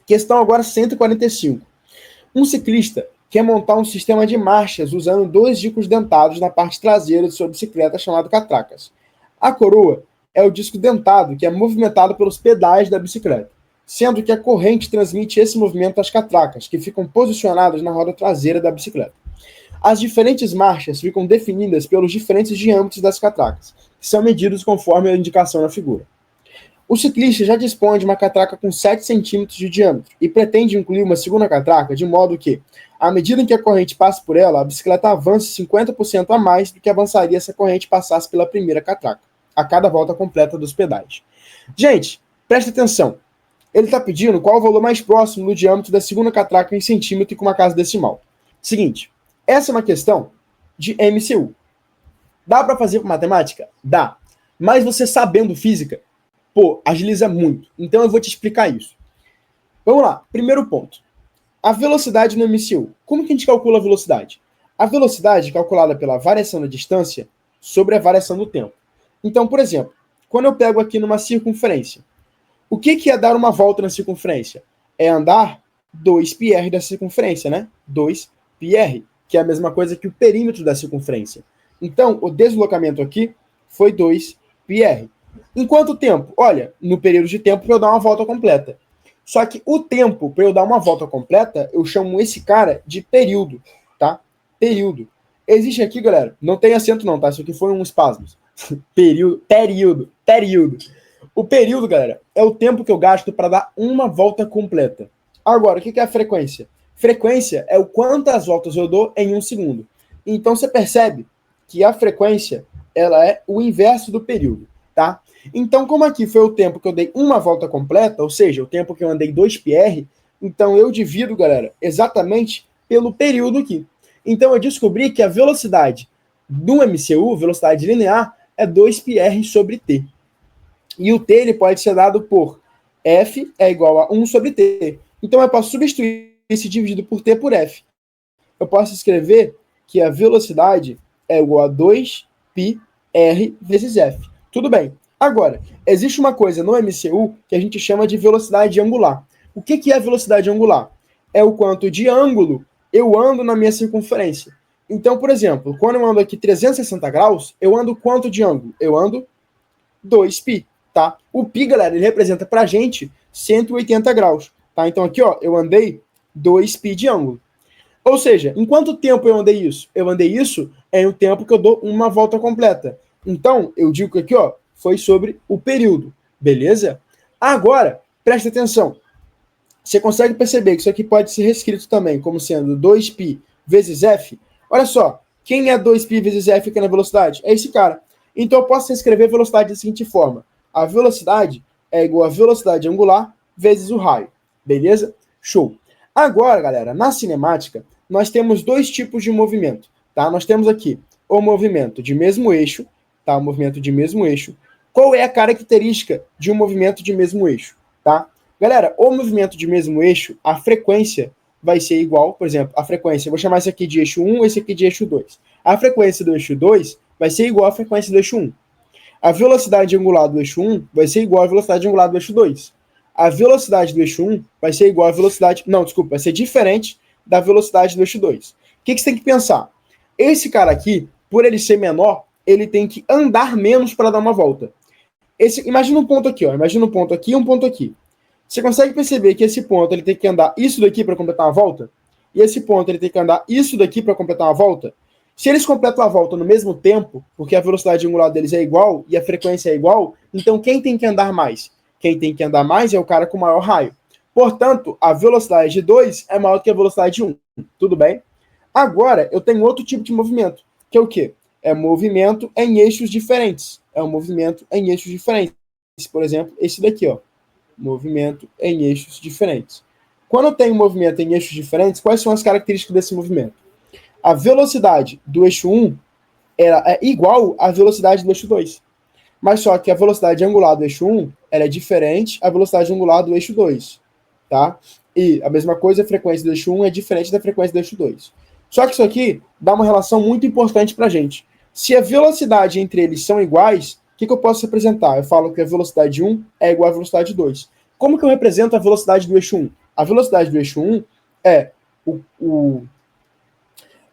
Questão agora 145. Um ciclista quer montar um sistema de marchas usando 2 discos dentados na parte traseira de sua bicicleta chamado catracas. A coroa é o disco dentado que é movimentado pelos pedais da bicicleta, sendo que a corrente transmite esse movimento às catracas, que ficam posicionadas na roda traseira da bicicleta. As diferentes marchas ficam definidas pelos diferentes diâmetros das catracas, que são medidos conforme a indicação na figura. O ciclista já dispõe de uma catraca com 7 centímetros de diâmetro e pretende incluir uma segunda catraca, de modo que, à medida em que a corrente passa por ela, a bicicleta avance 50% a mais do que avançaria se a corrente passasse pela primeira catraca, a cada volta completa dos pedais. Gente, presta atenção. Ele está pedindo qual o valor mais próximo do diâmetro da segunda catraca em centímetro e com uma casa decimal. Seguinte, essa é uma questão de MCU. Dá para fazer com matemática? Dá. Mas você sabendo física, agiliza muito. Então eu vou te explicar isso. Vamos lá. Primeiro ponto. A velocidade no MCU. Como que a gente calcula a velocidade? A velocidade é calculada pela variação da distância sobre a variação do tempo. Então, por exemplo, quando eu pego aqui numa circunferência, o que é dar uma volta na circunferência? É andar 2πr da circunferência, né? 2πr, que é a mesma coisa que o perímetro da circunferência. Então, o deslocamento aqui foi 2πr. Em quanto tempo? Olha, no período de tempo para eu dar uma volta completa. Só que o tempo para eu dar uma volta completa, eu chamo esse cara de período, tá? Período. Existe aqui, galera, não tem acento não, tá? Isso aqui foi um espasmo. Período. O período, galera, é o tempo que eu gasto para dar uma volta completa. Agora, o que é a frequência? Frequência é o quantas voltas eu dou em 1 segundo. Então, você percebe que a frequência, ela é o inverso do período, tá? Então, como aqui foi o tempo que eu dei uma volta completa, ou seja, o tempo que eu andei 2πr, então eu divido, galera, exatamente pelo período aqui. Então, eu descobri que a velocidade do MCU, velocidade linear, é 2πr sobre t. E o t ele pode ser dado por f é igual a 1 sobre t. Então, eu posso substituir esse dividido por t por f. Eu posso escrever que a velocidade é igual a 2πr vezes f. Tudo bem. Agora, existe uma coisa no MCU que a gente chama de velocidade angular. O que é a velocidade angular? É o quanto de ângulo eu ando na minha circunferência. Então, por exemplo, quando eu ando aqui 360 graus, eu ando quanto de ângulo? Eu ando 2π, tá? O π, galera, ele representa pra gente 180 graus, tá? Então aqui, ó, eu andei 2π de ângulo. Ou seja, em quanto tempo eu andei isso? Eu andei isso em um tempo que eu dou uma volta completa. Então, eu digo que aqui, ó, foi sobre o período, beleza? Agora, presta atenção. Você consegue perceber que isso aqui pode ser reescrito também como sendo 2π vezes f? Olha só, quem é 2π vezes f aqui na velocidade? É esse cara. Então, eu posso escrever a velocidade da seguinte forma. A velocidade é igual a velocidade angular vezes o raio, beleza? Show. Agora, galera, na cinemática, nós temos 2 tipos de movimento, tá? Nós temos aqui o movimento de mesmo eixo, tá? O movimento de mesmo eixo. Qual é a característica de um movimento de mesmo eixo, tá? Galera, o movimento de mesmo eixo, a frequência vai ser igual, por exemplo, a frequência, eu vou chamar esse aqui de eixo 1, esse aqui de eixo 2. A frequência do eixo 2 vai ser igual à frequência do eixo 1. A velocidade angular do eixo 1 vai ser igual à velocidade angular do eixo 2. A velocidade do eixo 1 vai ser igual à velocidade... Não, desculpa, vai ser diferente da velocidade do eixo 2. O que você tem que pensar? Esse cara aqui, por ele ser menor, ele tem que andar menos para dar uma volta. Imagina um ponto aqui, ó. Imagina um ponto aqui e um ponto aqui. Você consegue perceber que esse ponto ele tem que andar isso daqui para completar uma volta? E esse ponto ele tem que andar isso daqui para completar uma volta? Se eles completam a volta no mesmo tempo, porque a velocidade angular deles é igual e a frequência é igual, então quem tem que andar mais? Quem tem que andar mais é o cara com maior raio. Portanto, a velocidade de 2 é maior do que a velocidade de 1. Tudo bem? Agora, eu tenho outro tipo de movimento, que é o quê? É movimento em eixos diferentes. É um movimento em eixos diferentes. Por exemplo, esse daqui, ó. Movimento em eixos diferentes. Quando eu tenho movimento em eixos diferentes, quais são as características desse movimento? A velocidade do eixo 1 ela é igual à velocidade do eixo 2. Mas só que a velocidade angular do eixo 1 ela é diferente da velocidade angular do eixo 2. Tá? E a mesma coisa, a frequência do eixo 1 é diferente da frequência do eixo 2. Só que isso aqui dá uma relação muito importante para a gente. Se a velocidade entre eles são iguais, o que eu posso representar? Eu falo que a velocidade 1 é igual à velocidade 2. Como que eu represento a velocidade do eixo 1? A velocidade do eixo 1 é o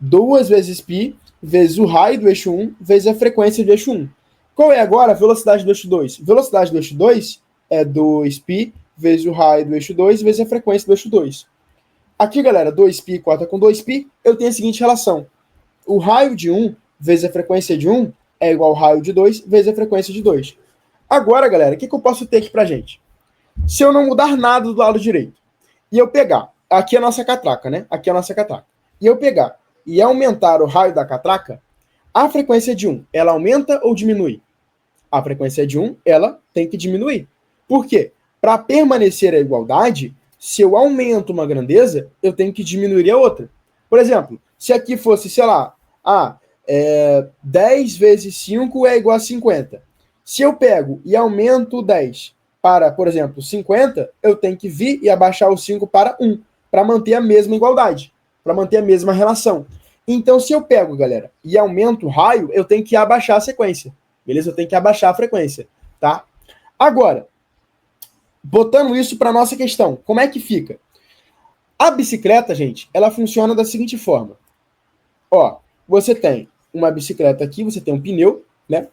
2 vezes π vezes o raio do eixo 1 vezes a frequência do eixo 1. Qual é agora a velocidade do eixo 2? Velocidade do eixo 2 é 2π vezes o raio do eixo 2 vezes a frequência do eixo 2. Aqui, galera, 2π corta com 2π, eu tenho a seguinte relação. O raio de 1 vezes a frequência de 1 é igual ao raio de 2 vezes a frequência de 2. Agora, galera, o que eu posso ter aqui pra gente? Se eu não mudar nada do lado direito, e eu pegar, aqui é a nossa catraca, né? Aqui é a nossa catraca. E eu pegar e aumentar o raio da catraca, a frequência de 1, ela aumenta ou diminui? A frequência de 1, ela tem que diminuir. Por quê? Para permanecer a igualdade, se eu aumento uma grandeza, eu tenho que diminuir a outra. Por exemplo, se aqui fosse, sei lá, 10 vezes 5 é igual a 50. Se eu pego e aumento 10 para, por exemplo, 50, eu tenho que vir e abaixar o 5 para 1, para manter a mesma igualdade, para manter a mesma relação. Então, se eu pego, galera, e aumento o raio, eu tenho que abaixar a sequência. Beleza? Eu tenho que abaixar a frequência, tá? Agora, botando isso para nossa questão, como é que fica? A bicicleta, gente, ela funciona da seguinte forma. Ó, você tem uma bicicleta aqui, você tem um pneu, né?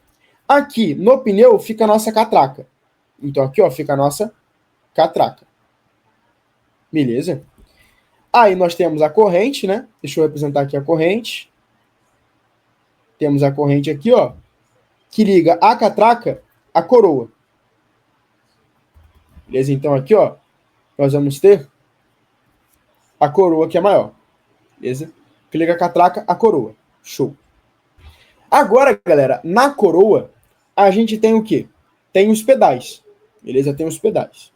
Aqui, no pneu, fica a nossa catraca. Então, aqui, ó, fica a nossa catraca. Beleza? Aí, nós temos a corrente, né? Deixa eu representar aqui a corrente. Temos a corrente aqui, ó, que liga a catraca à coroa. Beleza? Então, aqui, ó, nós vamos ter a coroa que é maior. Beleza? Que liga a catraca à coroa. Show. Agora, galera, na coroa, a gente tem o quê? Tem os pedais. Beleza? Tem os pedais.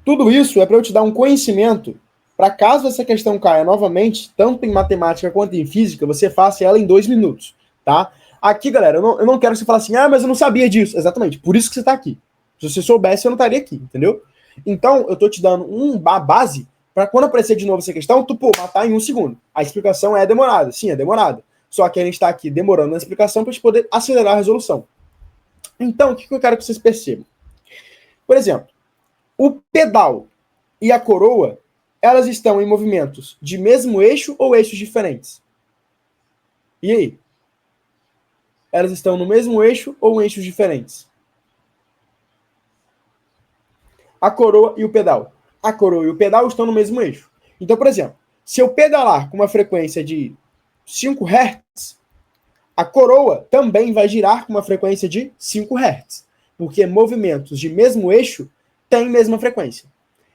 Tudo isso é para eu te dar um conhecimento para caso essa questão caia novamente, tanto em matemática quanto em física, você faça ela em 2 minutos, tá? Aqui, galera, eu não quero que você fale assim, mas eu não sabia disso. Exatamente, por isso que você está aqui. Se você soubesse, eu não estaria aqui, entendeu? Então, eu estou te dando uma base para quando aparecer de novo essa questão, tu, matar em 1 segundo. A explicação é demorada. Sim, é demorada. Só que a gente está aqui demorando na explicação para a gente poder acelerar a resolução. Então, o que eu quero que vocês percebam? Por exemplo, o pedal e a coroa, elas estão em movimentos de mesmo eixo ou eixos diferentes? E aí? Elas estão no mesmo eixo ou em eixos diferentes? A coroa e o pedal. A coroa e o pedal estão no mesmo eixo. Então, por exemplo, se eu pedalar com uma frequência de 5 Hz, a coroa também vai girar com uma frequência de 5 Hz, porque movimentos de mesmo eixo têm mesma frequência.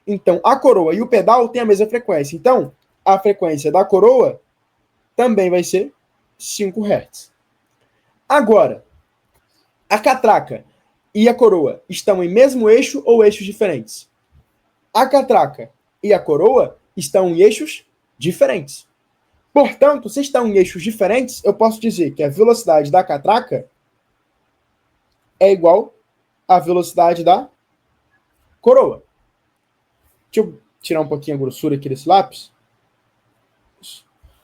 Então, a coroa e o pedal têm a mesma frequência. Então, a frequência da coroa também vai ser 5 Hz. Agora, a catraca e a coroa estão em mesmo eixo ou eixos diferentes? A catraca e a coroa estão em eixos diferentes. Portanto, se estão em eixos diferentes, eu posso dizer que a velocidade da catraca é igual à velocidade da coroa. Deixa eu tirar um pouquinho a grossura aqui desse lápis.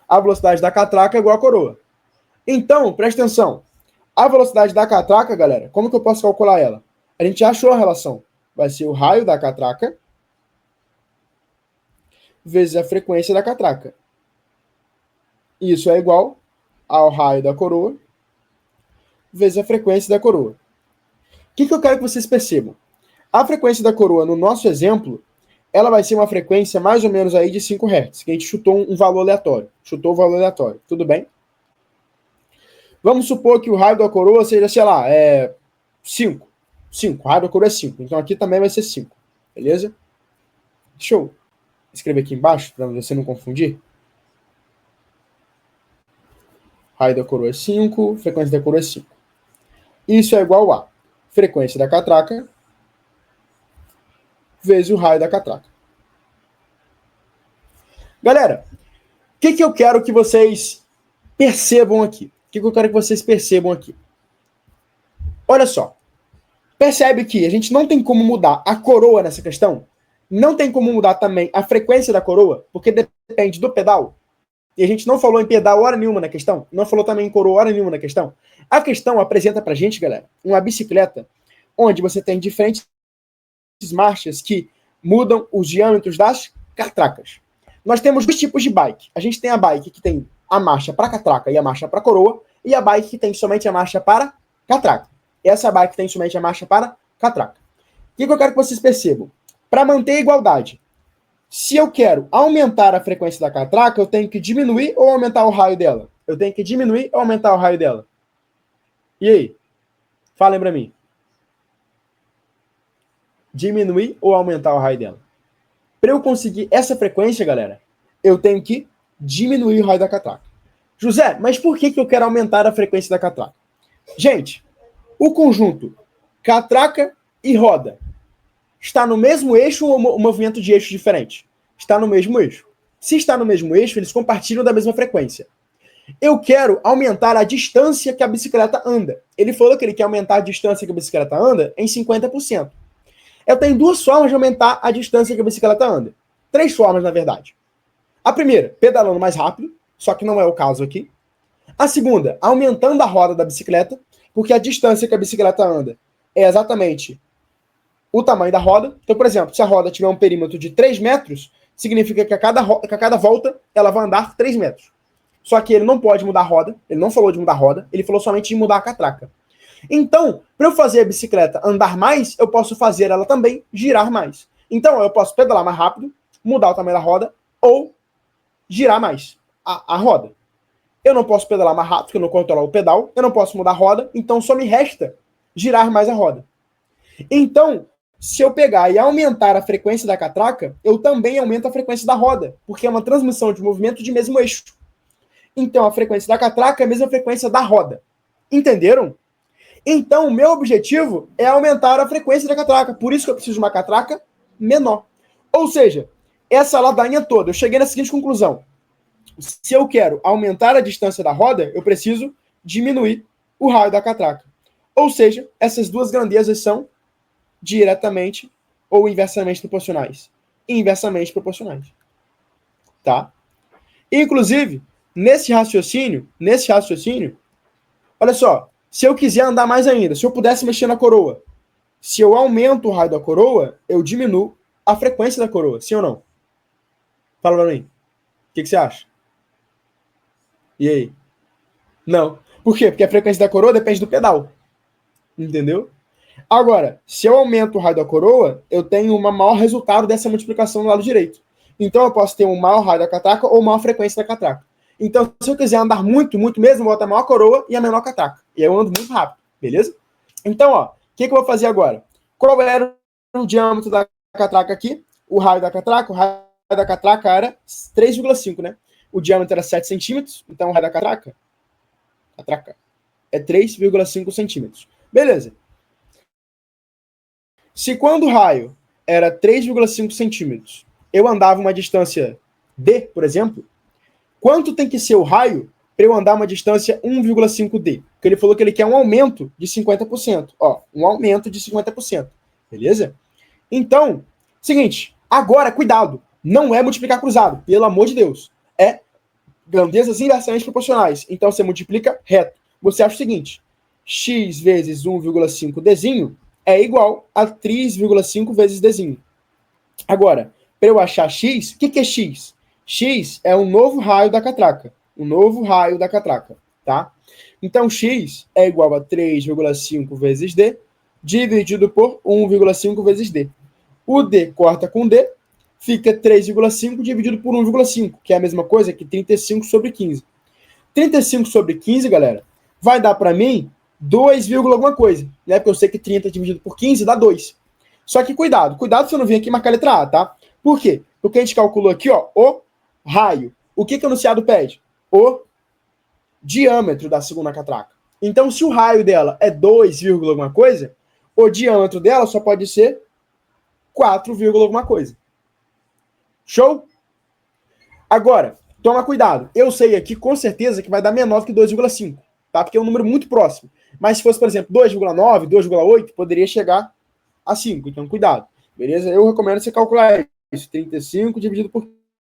A velocidade da catraca é igual à coroa. Então, presta atenção. A velocidade da catraca, galera, como que eu posso calcular ela? A gente já achou a relação. Vai ser o raio da catraca vezes a frequência da catraca. Isso é igual ao raio da coroa vezes a frequência da coroa. O que eu quero que vocês percebam? A frequência da coroa, no nosso exemplo, ela vai ser uma frequência mais ou menos aí de 5 Hz, que a gente chutou um valor aleatório. Chutou o valor aleatório. Tudo bem? Vamos supor que o raio da coroa seja, sei lá, 5. 5. O raio da coroa é 5. Então aqui também vai ser 5. Beleza? Deixa eu escrever aqui embaixo, para você não confundir. Raio da coroa é 5, frequência da coroa é 5. Isso é igual a frequência da catraca vezes o raio da catraca. Galera, o que eu quero que vocês percebam aqui? O que eu quero que vocês percebam aqui? Olha só. Percebe que a gente não tem como mudar a coroa nessa questão? Não tem como mudar também a frequência da coroa, porque depende do pedal. E a gente não falou em pedal hora nenhuma na questão. Não falou também em coroa hora nenhuma na questão. A questão apresenta pra gente, galera, uma bicicleta onde você tem diferentes marchas que mudam os diâmetros das catracas. Nós temos dois tipos de bike. A gente tem a bike que tem a marcha para catraca e a marcha para coroa, e a bike que tem somente a marcha para catraca. Essa bike tem somente a marcha para catraca. O que eu quero que vocês percebam? Para manter a igualdade, se eu quero aumentar a frequência da catraca, eu tenho que diminuir ou aumentar o raio dela? Eu tenho que diminuir ou aumentar o raio dela? E aí? Falem para mim. Diminuir ou aumentar o raio dela? Para eu conseguir essa frequência, galera, eu tenho que diminuir o raio da catraca. José, mas por que eu quero aumentar a frequência da catraca? Gente, o conjunto catraca e roda está no mesmo eixo ou um movimento de eixo diferente? Está no mesmo eixo. Se está no mesmo eixo, eles compartilham da mesma frequência. Eu quero aumentar a distância que a bicicleta anda. Ele falou que ele quer aumentar a distância que a bicicleta anda em 50%. Eu tenho duas formas de aumentar a distância que a bicicleta anda. Três formas, na verdade. A primeira, pedalando mais rápido, só que não é o caso aqui. A segunda, aumentando a roda da bicicleta, porque a distância que a bicicleta anda é exatamente o tamanho da roda. Então, por exemplo, se a roda tiver um perímetro de 3 metros, significa que a cada volta ela vai andar 3 metros. Só que ele não pode mudar a roda, ele não falou de mudar a roda, ele falou somente de mudar a catraca. Então, para eu fazer a bicicleta andar mais, eu posso fazer ela também girar mais. Então, eu posso pedalar mais rápido, mudar o tamanho da roda, ou girar mais a roda. Eu não posso pedalar mais rápido, porque eu não controlo o pedal, eu não posso mudar a roda, então só me resta girar mais a roda. Então, se eu pegar e aumentar a frequência da catraca, eu também aumento a frequência da roda, porque é uma transmissão de movimento de mesmo eixo. Então, a frequência da catraca é a mesma frequência da roda. Entenderam? Então, o meu objetivo é aumentar a frequência da catraca. Por isso que eu preciso de uma catraca menor. Ou seja, essa ladainha toda, eu cheguei na seguinte conclusão. Se eu quero aumentar a distância da roda, eu preciso diminuir o raio da catraca. Ou seja, essas duas grandezas são diretamente ou inversamente proporcionais. Inversamente proporcionais. Tá? Inclusive, nesse raciocínio, olha só, se eu quiser andar mais ainda, se eu pudesse mexer na coroa, se eu aumento o raio da coroa, eu diminuo a frequência da coroa, sim ou não? Fala pra mim. O que você acha? E aí? Não. Por quê? Porque a frequência da coroa depende do pedal. Entendeu? Agora, se eu aumento o raio da coroa, eu tenho um maior resultado dessa multiplicação do lado direito. Então, eu posso ter um maior raio da catraca ou maior frequência da catraca. Então, se eu quiser andar muito, muito mesmo, eu vou botar a maior coroa e a menor catraca. E aí eu ando muito rápido, beleza? Então, ó, o que eu vou fazer agora? Qual era o diâmetro da catraca aqui? O raio da catraca era 3,5, né? O diâmetro era 7 centímetros, então o raio da catraca é 3,5 centímetros. Beleza. Se quando o raio era 3,5 centímetros, eu andava uma distância D, por exemplo, quanto tem que ser o raio para eu andar uma distância 1,5D? Porque ele falou que ele quer um aumento de 50%. Ó, um aumento de 50%. Beleza? Então, seguinte, agora, cuidado, não é multiplicar cruzado, pelo amor de Deus. É grandezas inversamente proporcionais. Então, você multiplica reto. Você acha o seguinte, x vezes 1,5Dzinho é igual a 3,5 vezes Dzinho. Agora, para eu achar x, o que é x? X é um novo raio da catraca. Um novo raio da catraca, tá? Então, x é igual a 3,5 vezes D, dividido por 1,5 vezes D. O D corta com D, fica 3,5 dividido por 1,5, que é a mesma coisa que 35 sobre 15. 35 sobre 15, galera, vai dar para mim 2, alguma coisa, né? Porque eu sei que 30 dividido por 15 dá 2. Só que cuidado se eu não vir aqui marcar a letra A, tá? Por quê? Porque a gente calculou aqui, ó, o raio. O que o enunciado pede? O diâmetro da segunda catraca. Então, se o raio dela é 2, alguma coisa, o diâmetro dela só pode ser 4, alguma coisa. Show? Agora, toma cuidado. Eu sei aqui com certeza que vai dar menor do que 2,5, tá? Porque é um número muito próximo. Mas se fosse, por exemplo, 2,9, 2,8, poderia chegar a 5. Então, cuidado. Beleza? Eu recomendo você calcular isso. 35 dividido por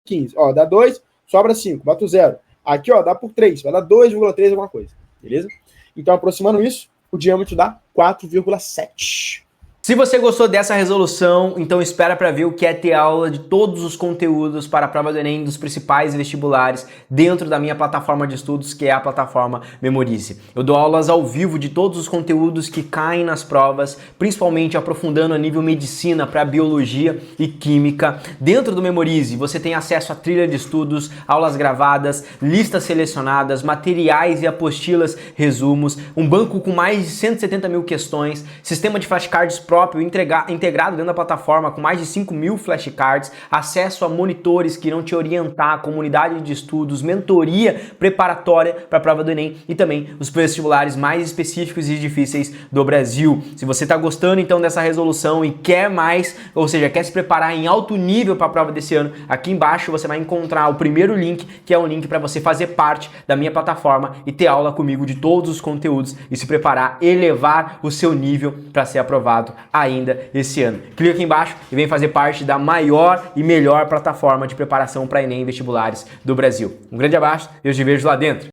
15. Ó, dá 2, sobra 5. Bota o 0. Aqui, ó, dá por 3. Vai dar 2,3 alguma coisa. Beleza? Então, aproximando isso, o diâmetro dá 4,7. Se você gostou dessa resolução, então espera para ver o que é ter aula de todos os conteúdos para a prova do Enem dos principais vestibulares dentro da minha plataforma de estudos, que é a plataforma Memorize. Eu dou aulas ao vivo de todos os conteúdos que caem nas provas, principalmente aprofundando a nível medicina para biologia e química. Dentro do Memorize, você tem acesso a trilha de estudos, aulas gravadas, listas selecionadas, materiais e apostilas, resumos, um banco com mais de 170 mil questões, sistema de flashcards próprio integrado dentro da plataforma com mais de 5 mil flashcards, acesso a monitores que irão te orientar, comunidade de estudos, mentoria preparatória para a prova do Enem e também os vestibulares mais específicos e difíceis do Brasil. Se você está gostando então dessa resolução e quer mais, ou seja, quer se preparar em alto nível para a prova desse ano, aqui embaixo você vai encontrar o primeiro link, que é um link para você fazer parte da minha plataforma e ter aula comigo de todos os conteúdos e se preparar, elevar o seu nível para ser aprovado ainda esse ano. Clica aqui embaixo e vem fazer parte da maior e melhor plataforma de preparação para Enem e vestibulares do Brasil. Um grande abraço e eu te vejo lá dentro.